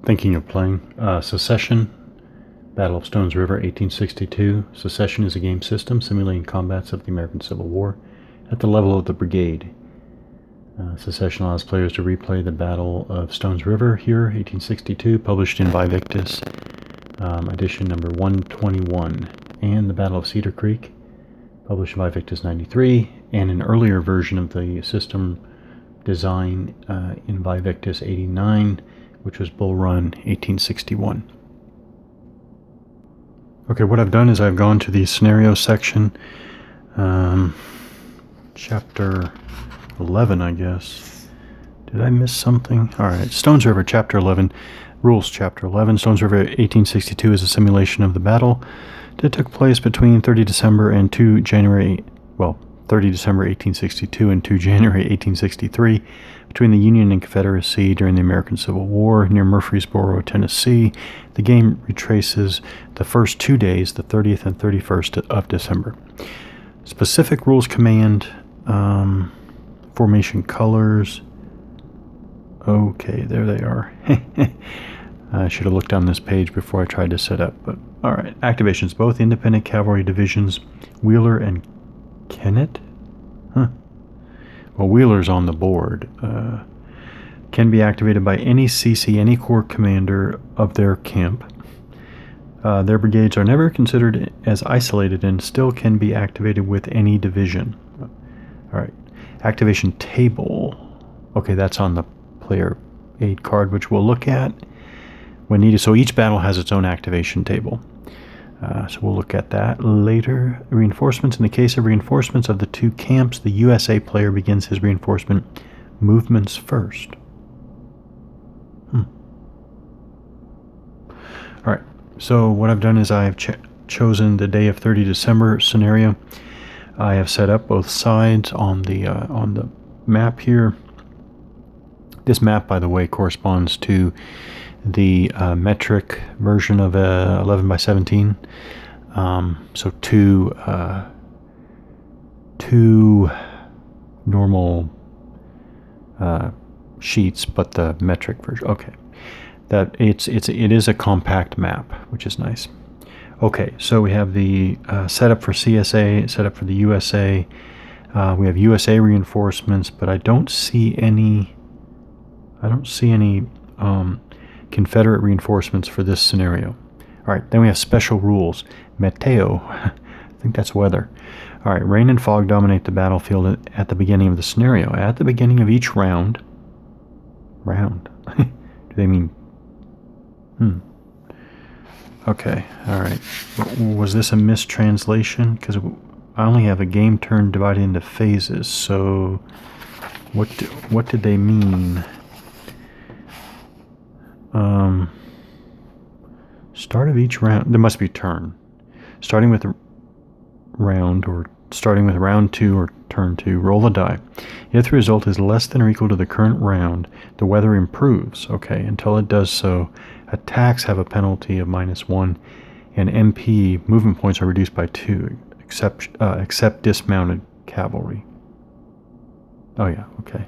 Thinking of playing Secession, Battle of Stones River, 1862. Secession is a game system simulating combats of the American Civil War at the level of the brigade. Secession allows players to replay the Battle of Stones River here, 1862, published in Vivictus, edition number 121, and the Battle of Cedar Creek, published in Vivictus 93, and an earlier version of the system design in Vivictus 89, which was Bull Run 1861. Okay, what I've done is I've gone to the scenario section, chapter 11, I guess. Did I miss something? All right, Stones River, chapter 11, rules, chapter 11. Stones River 1862 is a simulation of the battle that took place between 30 December and 2 January, 30 December 1862 and 2 January 1863, between the Union and Confederacy during the American Civil War near Murfreesboro, Tennessee. The game retraces the first 2 days, the 30th and 31st of December. Specific rules command, formation colors. Okay, there they are. I should have looked on this page before I tried to set up, but all right. Activations, both independent cavalry divisions, Wheeler and Kennett? Huh. Well, Wheeler's on the board. Can be activated by any CC, any corps commander of their camp. Their brigades are never considered as isolated and still can be activated with any division. All right. Activation table. Okay, that's on the player aid card, which we'll look at when needed. So each battle has its own activation table. So we'll look at that later. Reinforcements. In the case of reinforcements of the two camps, the USA player begins his reinforcement movements first. All right. So what I've done is I've chosen the day of 30 December scenario. I have set up both sides on the map here. This map, by the way, corresponds to the metric version of 11 by 17. So two normal sheets, but the metric version. Okay, it is a compact map, which is nice. Okay, so we have the setup for CSA, setup for the USA. We have USA reinforcements, but I don't see any Confederate reinforcements for this scenario. All right, then we have special rules. Meteo, I think that's weather. All right, rain and fog dominate the battlefield at the beginning of the scenario. At the beginning of each round. Do they mean? Okay, all right. Was this a mistranslation? Because I only have a game turn divided into phases. So, what did they mean? Start of each round. There must be turn. Starting with round, or starting with round 2 or turn 2, roll a die. If the result is less than or equal to the current round, the weather improves. Okay, until it does so, attacks have a penalty of -1, and MP movement points are reduced by 2, except dismounted cavalry. Oh yeah, okay.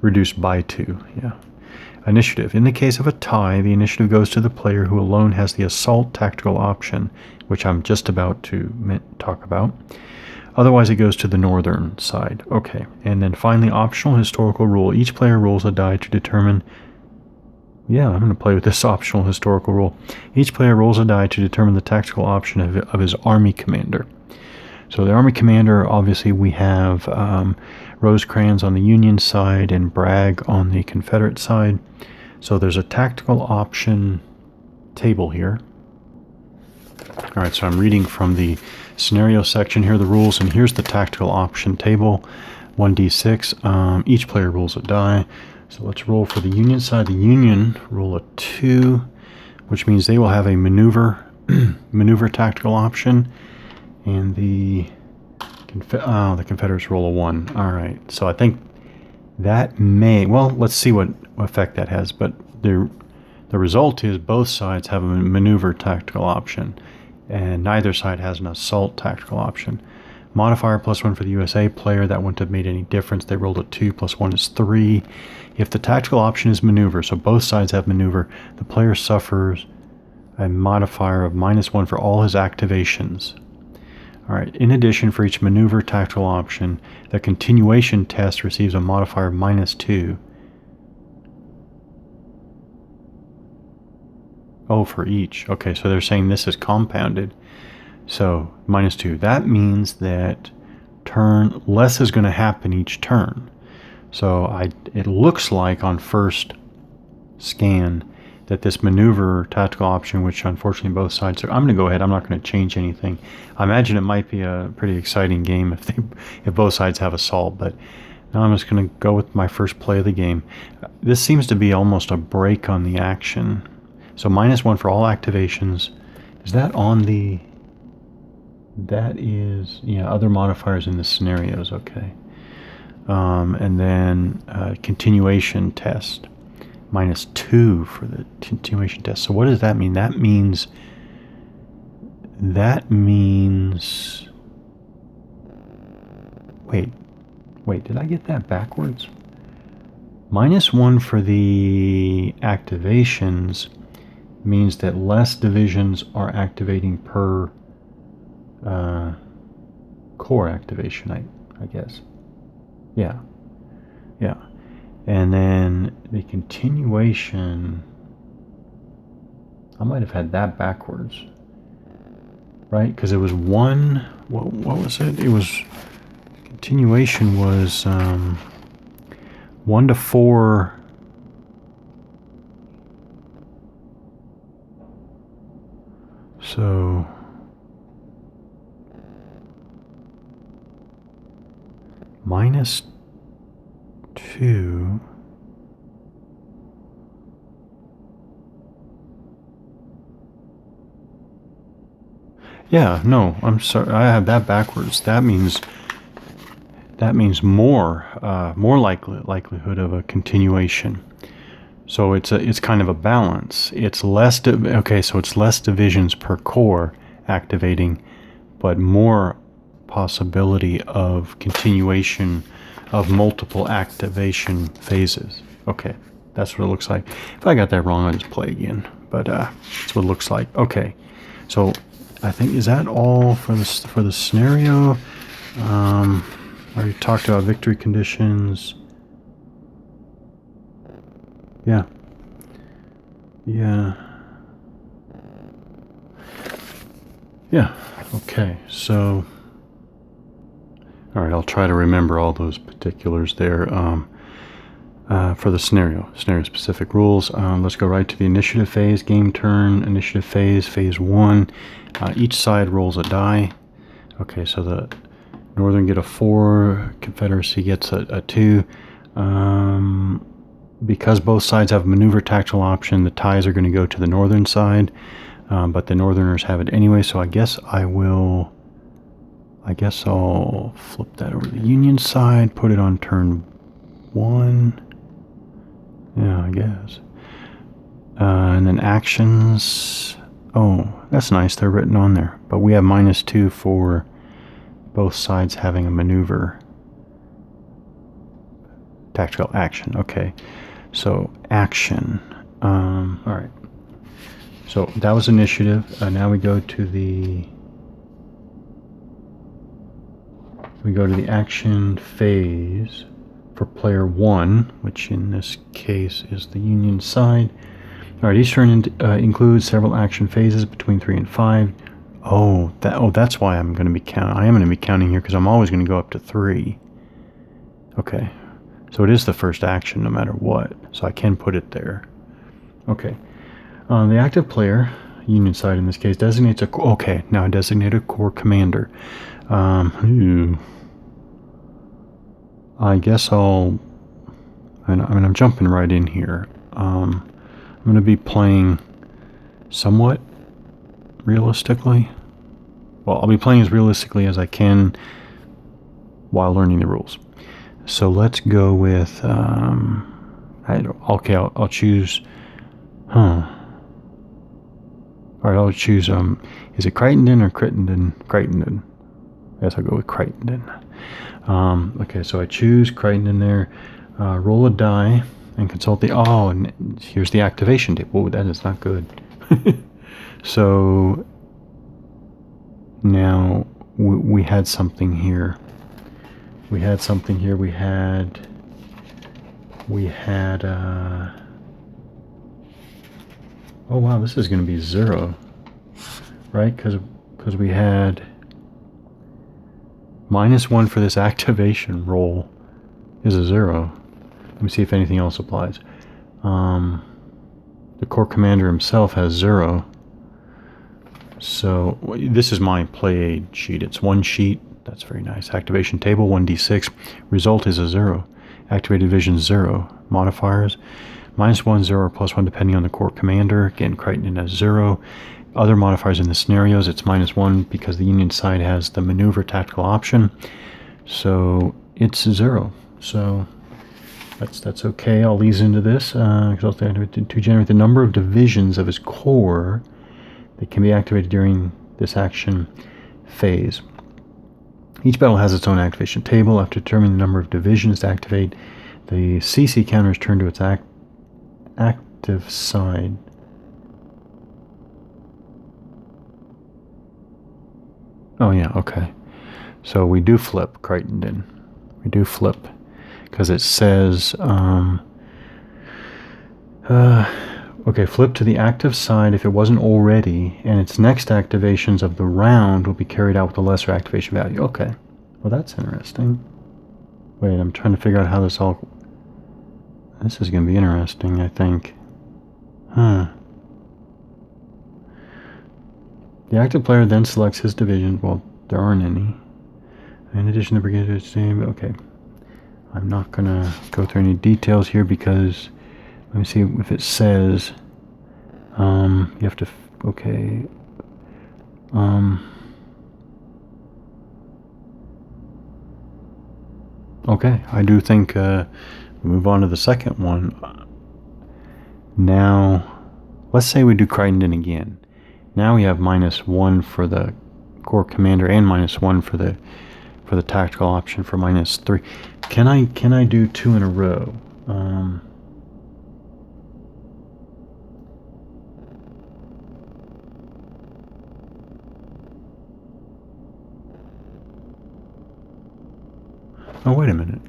Reduced by 2, yeah. Initiative. In the case of a tie, the initiative goes to the player who alone has the assault tactical option, which I'm just about to talk about. Otherwise, it goes to the northern side. Okay, and then finally, optional historical rule. Each player rolls a die to determine... Yeah, I'm going to play with this optional historical rule. Each player rolls a die to determine the tactical option of his army commander. So the army commander, obviously, we have Rosecrans on the Union side and Bragg on the Confederate side. So there's a tactical option table here. All right, so I'm reading from the scenario section. Here are the rules, and here's the tactical option table. 1d6. Each player rolls a die. So let's roll for the Union side. The Union roll a 2, which means they will have a maneuver tactical option. And the Confederates roll a 1. All right. So I think that may... Well, let's see what effect that has. But the result is both sides have a maneuver tactical option. And neither side has an assault tactical option. Modifier +1 for the USA player. That wouldn't have made any difference. They rolled a 2, +1 is 3. If the tactical option is maneuver, so both sides have maneuver, the player suffers a modifier of -1 for all his activations. All right. In addition, for each maneuver tactical option, the continuation test receives a modifier of -2. Oh, for each. Okay, so they're saying this is compounded. So -2. That means that less is going to happen each turn. So it looks like on first scan that this maneuver tactical option, which unfortunately both sides are, I'm going to go ahead. I'm not going to change anything. I imagine it might be a pretty exciting game if both sides have assault, but now I'm just going to go with my first play of the game. This seems to be almost a break on the action. So -1 for all activations. Is that on the... That is... Yeah, other modifiers in the scenarios. Okay. And then continuation test. -2 for the continuation test. So what does that mean? That means... Wait, did I get that backwards? -1 for the activations means that less divisions are activating per core activation, I guess. Yeah. And then the continuation, I might have had that backwards, right? Because it was 1, what was it? It was, continuation was 1 to 4. So -2. Yeah, no, I'm sorry, I have that backwards. That means more likelihood of a continuation. So it's kind of a balance. It's less so it's less divisions per core activating, but more possibility of continuation of multiple activation phases. Okay, that's what it looks like. If I got that wrong, I'll just play again. But that's what it looks like. Okay, so I think, is that all for the scenario? I already talked about victory conditions. Yeah. Okay, so all right, I'll try to remember all those particulars there. For the scenario specific rules, let's go right to the initiative phase. Game turn, initiative phase 1. Each side rolls a die. Okay, so the Northern get a 4, Confederacy gets a 2. Because both sides have a maneuver tactical option, the ties are going to go to the Northern side, but the Northerners have it anyway, so I guess I'll flip that over to the Union side, put it on turn 1. Yeah, I guess. And then actions. Oh, that's nice. They're written on there. But we have -2 for both sides having a maneuver tactical action. Okay. So action. All right. So that was initiative. Now we go to the action phase for player 1, which in this case is the Union side. All right, each turn includes several action phases between 3 and 5. That's why I'm going to be counting. I am going to be counting here because I'm always going to go up to 3. Okay, so it is the first action no matter what, so I can put it there. Okay, the active player, Union side in this case, designates now I designate a corps commander. I guess I'm jumping right in here. I'm going to be playing somewhat realistically. Well, I'll be playing as realistically as I can while learning the rules. So let's go with, I'll choose, All right, I'll choose, is it Crittenden or Crittenden? Crittenden. guess I'll go with Crichton. Okay, so I choose Crichton there. Roll a die and consult the... Oh, and here's the activation table. Oh, that is not good. So now we had something here. We had... oh wow, this is going to be 0, right? Because we had -1 for this activation roll is a 0. Let me see if anything else applies. The core commander himself has 0. So this is my play aid sheet. It's 1 sheet. That's very nice. Activation table 1d6. Result is a 0. Activated division 0. Modifiers -1, 0, or +1 depending on the core commander. Again, Crichton has 0. Other modifiers in the scenarios, it's -1 because the Union side has the maneuver tactical option. So it's 0. So that's okay. I'll ease into this. To generate the number of divisions of his core that can be activated during this action phase. Each battle has its own activation table. After determining the number of divisions to activate, the CC counter is turned to its active side. Oh yeah, okay. So we do flip Crichton. We do flip because it says okay, flip to the active side if it wasn't already, and its next activations of the round will be carried out with a lesser activation value. Okay, well that's interesting. Wait, I'm trying to figure out how this all... This is going to be interesting, I think. The active player then selects his division. Well, there aren't any. In addition, the brigade is the same. Okay. I'm not going to go through any details here because... Let me see if it says... you have to... Okay. Okay, I do think... move on to the second one. Now, let's say we do Crichton again. Now we have -1 for the core commander and -1 for the tactical option for -3. Can I do 2 in a row? Oh, wait a minute.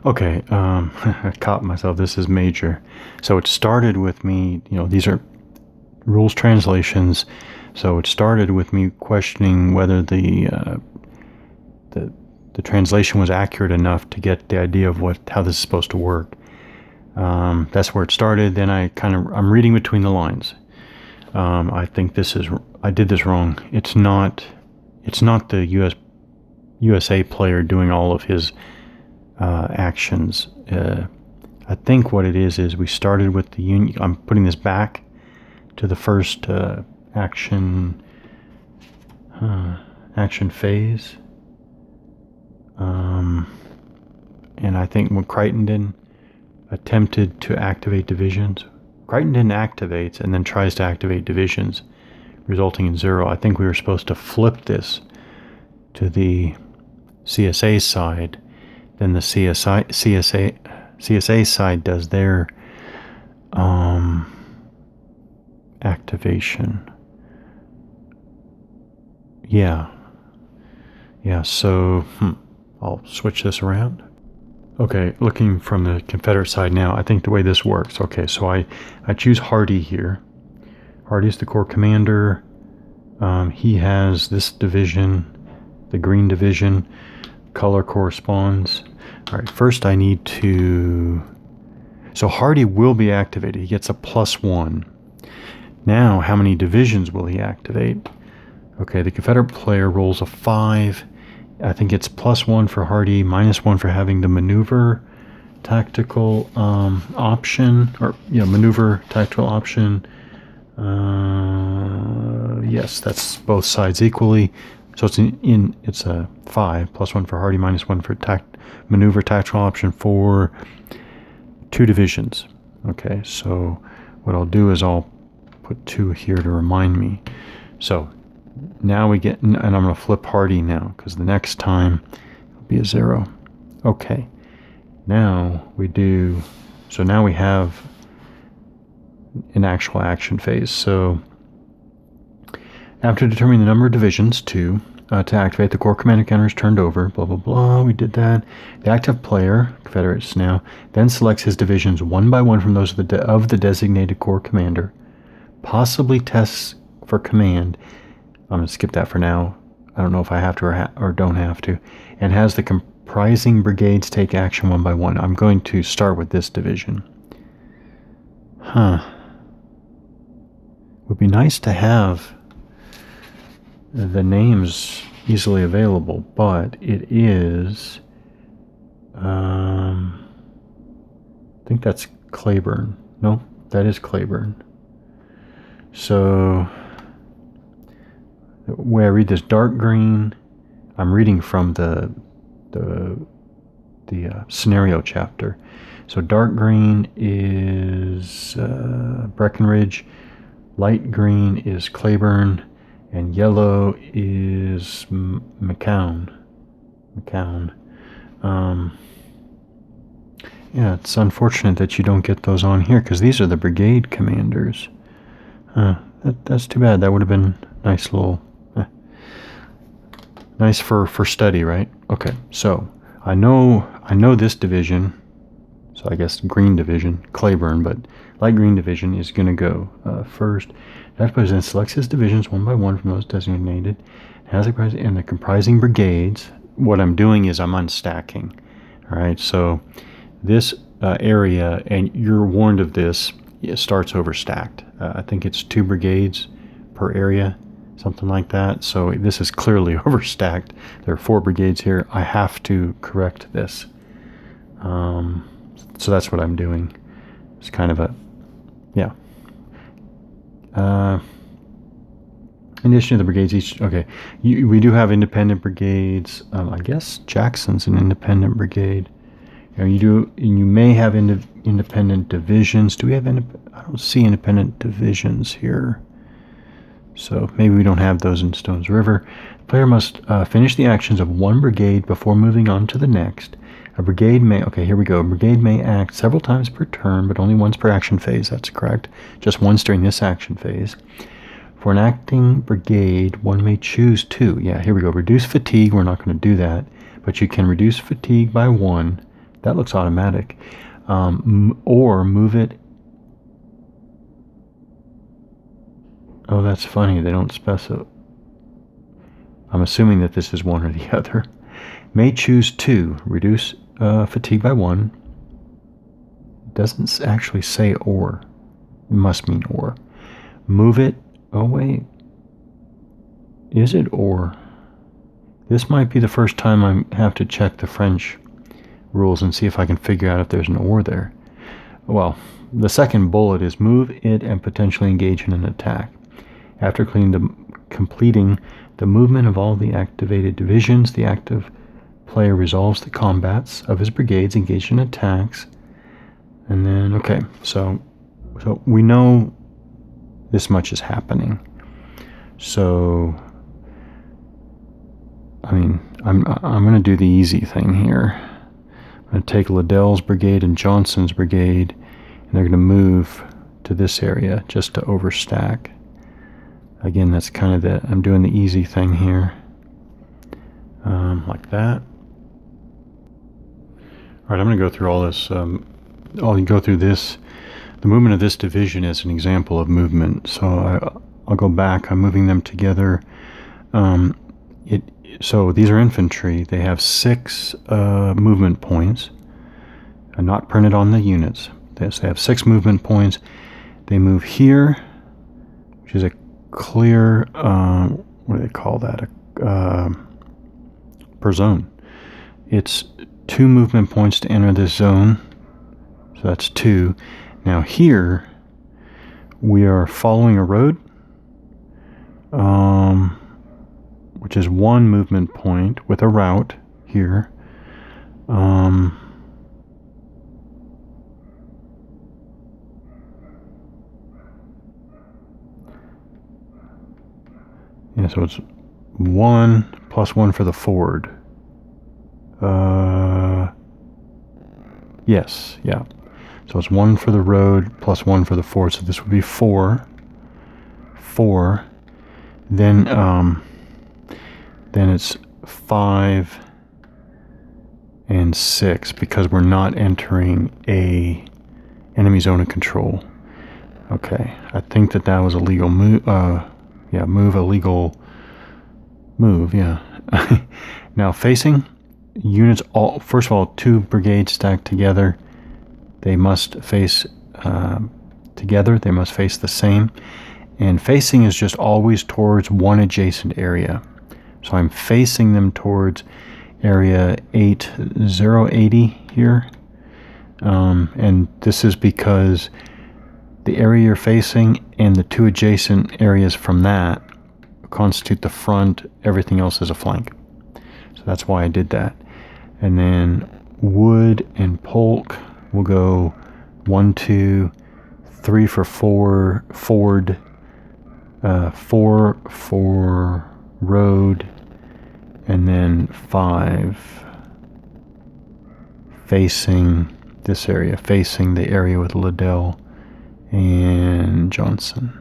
Okay, I caught myself. This is major. So it started with me, these are rules translations. So it started with me questioning whether the translation was accurate enough to get the idea of how this is supposed to work. That's where it started. Then I'm reading between the lines. I think I did this wrong. It's not the USA player doing all of his actions. I think what it is we started with the Union. I'm putting this back to the first action phase. And I think when Crichton attempted to activate divisions, Crichton activates and then tries to activate divisions, resulting in 0. I think we were supposed to flip this to the CSA side. Then the CSA side does their activation. Yeah, so I'll switch this around. Okay, looking from the Confederate side now, I think the way this works. Okay, so I choose Hardy here. Hardy's the core commander. He has this division, the green division. Color corresponds. All right, first I need to... So Hardy will be activated. He gets a +1. Now, how many divisions will he activate? Okay, the Confederate player rolls a 5. I think it's +1 for Hardy, -1 for having the maneuver tactical option, or maneuver tactical option. Yes, that's both sides equally. So it's a 5, +1 for Hardy, -1 for maneuver tactical option for 2 divisions. Okay, so what I'll do is I'll put 2 here to remind me. So now we get, and I'm going to flip hardy now, because the next time it'll be a 0. Okay, now we do, so now we have an actual action phase. So after determining the number of divisions, 2, to activate, the core command encounter is turned over, blah, blah, blah, we did that. The active player, Confederates now, then selects his divisions one by one from those of the designated core commander, possibly tests for command. I'm going to skip that for now. I don't know if I have to or don't have to. And has the comprising brigades take action one by one. I'm going to start with this division. Would be nice to have the names easily available, but it is, I think that's Claiborne. No, that is Claiborne. So, the way I read this, dark green, I'm reading from the scenario chapter. So dark green is Breckenridge, light green is Claiborne, and yellow is McCown. Yeah, it's unfortunate that you don't get those on here, because these are the brigade commanders. That's too bad. That would have been nice little, nice for study, right? Okay, so I know this division. So I guess green division, Claiborne, but light green division is going to go first. That president selects his divisions one by one from those designated, has and the comprising brigades. What I'm doing is I'm unstacking. All right, so this area, and you're warned of this, it starts overstacked. I think it's 2 brigades per area, something like that. So this is clearly overstacked. There are 4 brigades here. I have to correct this. So that's what I'm doing. It's kind of a, yeah. In addition to the brigades, we do have independent brigades. I guess Jackson's an independent brigade. You may have independent divisions. Do we have I don't see independent divisions here. So maybe we don't have those in Stones River. The player must finish the actions of one brigade before moving on to the next. A brigade may, here we go. A brigade may act several times per turn, but only once per action phase. That's correct. Just once during this action phase. For an acting brigade, one may choose to. Yeah, here we go. Reduce fatigue. We're not going to do that. But you can reduce fatigue by 1. That looks automatic. Or move it. Oh, that's funny. They don't specify. I'm assuming that this is one or the other. May choose to reduce fatigue by 1. Doesn't actually say or. It must mean or. Move it. Oh, wait. Is it or? This might be the first time I have to check the French rules and see if I can figure out if there's an or there. Well, the second bullet is move it and potentially engage in an attack. After completing the movement of all the activated divisions, the active player resolves the combats of his brigades engaged in attacks. And then, so we know this much is happening. So, I mean, I'm going to do the easy thing here. I'm going to take Liddell's brigade and Johnson's brigade, and they're going to move to this area just to overstack. Again, that's kind of I'm doing the easy thing here. Like that. All right, I'm going to go through all this. I'll go through this. The movement of this division is an example of movement. So I'll go back. I'm moving them together. So these are infantry. They have 6 movement points, not printed on the units. They have 6 movement points. They move here, which is a clear, what do they call that? Per zone. It's 2 movement points to enter this zone. So that's 2. Now here, we are following a road, which is 1 movement point with a route here. Yeah, so it's 1 plus 1 for the forward. Yes, yeah. So it's 1 for the road plus 1 for the forward. So this would be 4. 4. Then it's 5 and 6 because we're not entering a enemy zone of control. Okay, I think that was a legal move. Illegal move. Yeah. Now facing units. First of all, 2 brigades stacked together. They must face together. They must face the same. And facing is just always towards one adjacent area. So I'm facing them towards area 8080 here. And this is because the area you're facing and the 2 adjacent areas from that constitute the front. Everything else is a flank. So that's why I did that. And then Wood and Polk will go 1, 2, 3 for 4 forward, 4 for road, and then 5 facing this area, facing the area with Liddell and Johnson.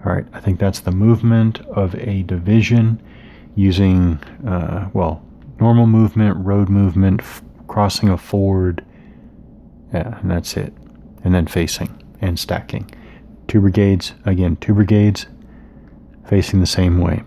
All right, I think that's the movement of a division using, normal movement, road movement, crossing a ford, and that's it. And then facing and stacking. 2 brigades, again, 2 brigades facing the same way.